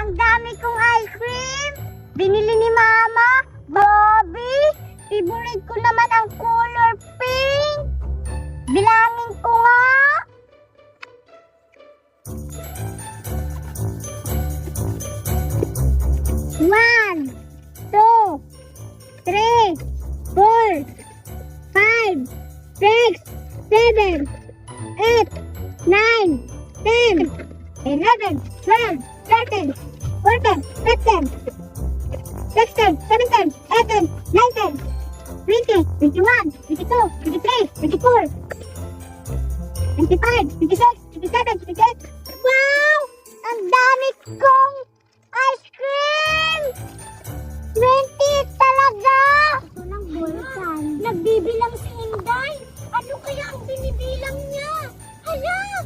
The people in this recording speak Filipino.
Ang dami kong ice cream. Binili ni Mama. Bobby, favorite ko naman ang color pink. Bilangin ko nga. 1, 2, 3, 4, 5, 6, 7, 8, 9, 10, 11, 12, 13, 14, 15, 16, 17, 18, 19, 20, 21, 22, 23, 24, 25, 26, 27, 28. Wow! Ang dami kong ice cream! 20 talaga! Ito ng bulkan. Nagbibilang si Inday. Ano kaya ang binibilang niya? Hala!